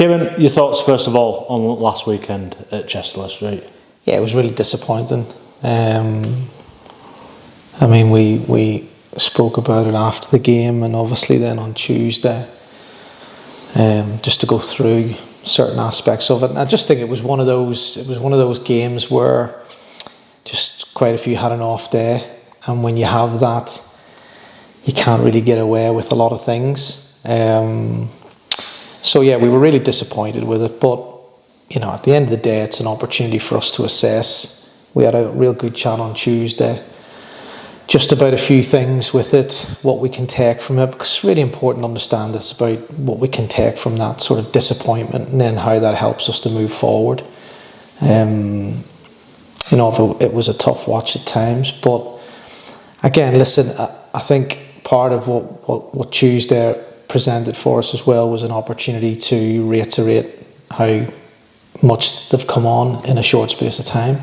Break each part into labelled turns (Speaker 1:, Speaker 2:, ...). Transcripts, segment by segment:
Speaker 1: Ciaran, your thoughts first of all on last weekend at Chester Street?
Speaker 2: Yeah, it was really disappointing. I mean, we spoke about it after the game, and obviously then on Tuesday, just to go through certain aspects of it. And I just think it was one of those games where just quite a few had an off day, and when you have that, you can't really get away with a lot of things. So yeah, we were really disappointed with it, but at the end of the day, it's an opportunity for us to assess. We had a real good chat on Tuesday just about a few things with it, what we can take from it, because it's really important to understand it's about what we can take from that sort of disappointment and then how that helps us to move forward. It was a tough watch at times, but again, listen, I think part of what Tuesday presented for us as well was an opportunity to reiterate how much they've come on in a short space of time.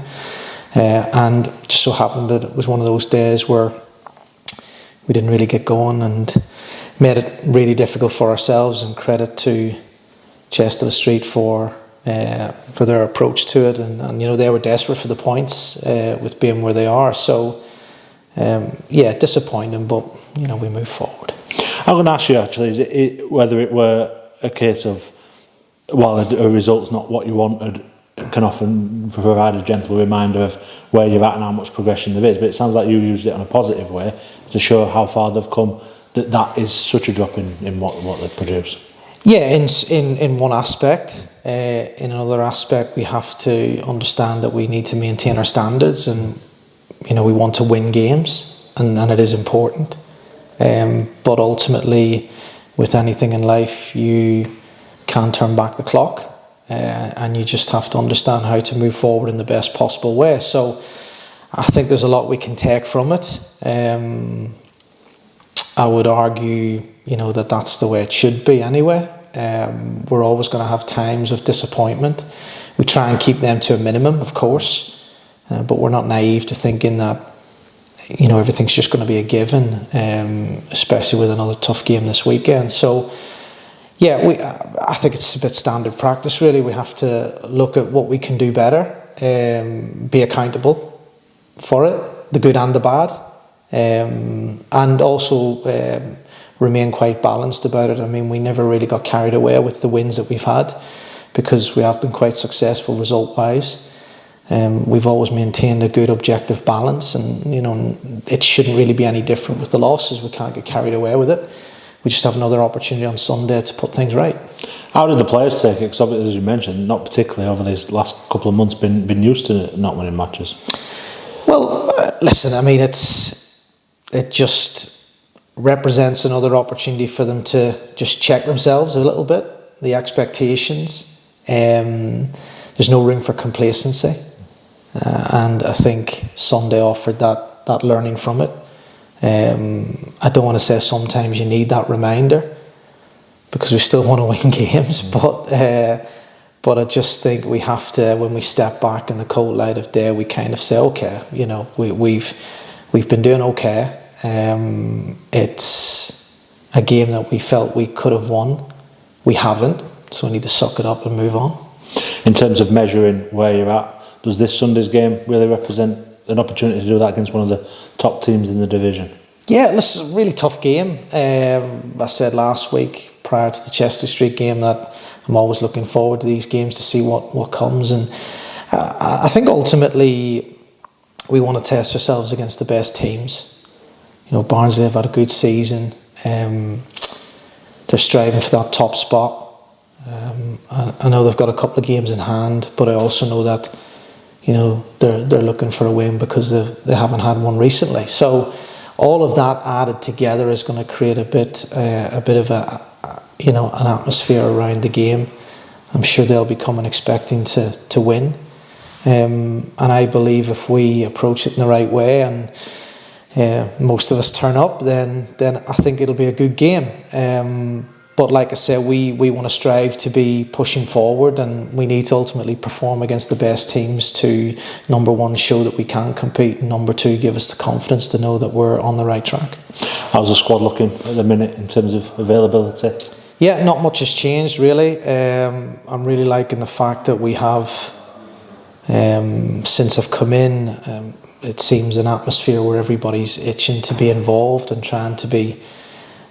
Speaker 2: And just so happened that it was one of those days where we didn't really get going and made it really difficult for ourselves, and credit to Chester Street for their approach to it, and they were desperate for the points with being where they are. So disappointing, but we move forward.
Speaker 1: I'm going to ask you actually, whether it were a case of, while a result's not what you wanted, can often provide a gentle reminder of where you're at and how much progression there is, but it sounds like you used it in a positive way to show how far they've come, that is such a drop in what they've produced.
Speaker 2: Yeah, in one aspect. In another aspect, we have to understand that we need to maintain our standards, and we want to win games, and it is important. But ultimately, with anything in life, you can't turn back the clock. And you just have to understand how to move forward in the best possible way. So I think there's a lot we can take from it. I would argue, that that's the way it should be anyway. We're always going to have times of disappointment. We try and keep them to a minimum, of course, but we're not naive to thinking that, everything's just going to be a given, especially with another tough game this weekend. So yeah, I think it's a bit standard practice, really. We have to look at what we can do better, be accountable for it, the good and the bad, and also remain quite balanced about it. I mean, we never really got carried away with the wins that we've had, because we have been quite successful result-wise. We've always maintained a good objective balance, and it shouldn't really be any different with the losses. We can't get carried away with it. We just have another opportunity on Sunday to put things right. How
Speaker 1: did the players take it? Because obviously, as you mentioned, not particularly over these last couple of months been used to not winning matches.
Speaker 2: Well, listen, I mean, it just represents another opportunity for them to just check themselves a little bit, the expectations. There's no room for complacency. And I think Sunday offered that learning from it. I don't want to say sometimes you need that reminder, because we still want to win games, but I just think we have to, when we step back in the cold light of day, we kind of say, okay, we've been doing okay. It's a game that we felt we could have won. We haven't, so we need to suck it up and move on.
Speaker 1: In terms of measuring where you're at, does this Sunday's game really represent an opportunity to do that against one of the top teams in the division?
Speaker 2: Yeah, this is a really tough game. I said last week, prior to the Chester Street game, that I'm always looking forward to these games to see what comes. And I think ultimately we want to test ourselves against the best teams. Barnsley have had a good season. They're striving for that top spot. I know they've got a couple of games in hand, but I also know that they're looking for a win because they haven't had one recently. So all of that added together is going to create a bit of an atmosphere around the game. I'm sure they'll be coming expecting to win, and I believe if we approach it in the right way and most of us turn up, then I think it'll be a good game. But like I said, we want to strive to be pushing forward, and we need to ultimately perform against the best teams to, number one, show that we can compete, and number two, give us the confidence to know that we're on the right track.
Speaker 1: How's the squad looking at the minute in terms of availability?
Speaker 2: Yeah, not much has changed really. I'm really liking the fact that we have, since I've come in, it seems an atmosphere where everybody's itching to be involved and trying to be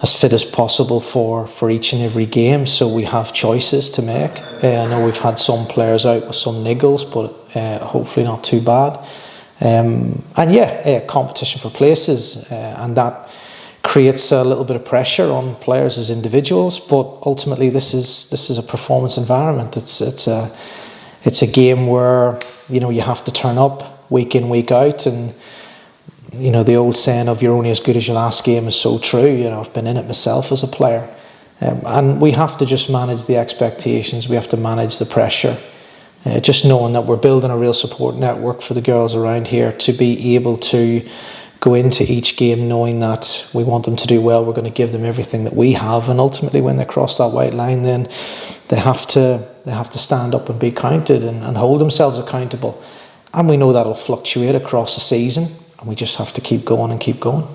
Speaker 2: as fit as possible for each and every game. So we have choices to make. I know we've had some players out with some niggles, but hopefully not too bad. And yeah, competition for places, and that creates a little bit of pressure on players as individuals. But ultimately, this is a performance environment. It's a game where you have to turn up week in, week out, and the old saying of "you're only as good as your last game" is so true. I've been in it myself as a player, and we have to just manage the expectations. We have to manage the pressure. Just knowing that we're building a real support network for the girls around here to be able to go into each game knowing that we want them to do well. We're going to give them everything that we have, and ultimately when they cross that white line, then they have to stand up and be counted and hold themselves accountable. And we know that'll fluctuate across the season, and we just have to keep going and keep going.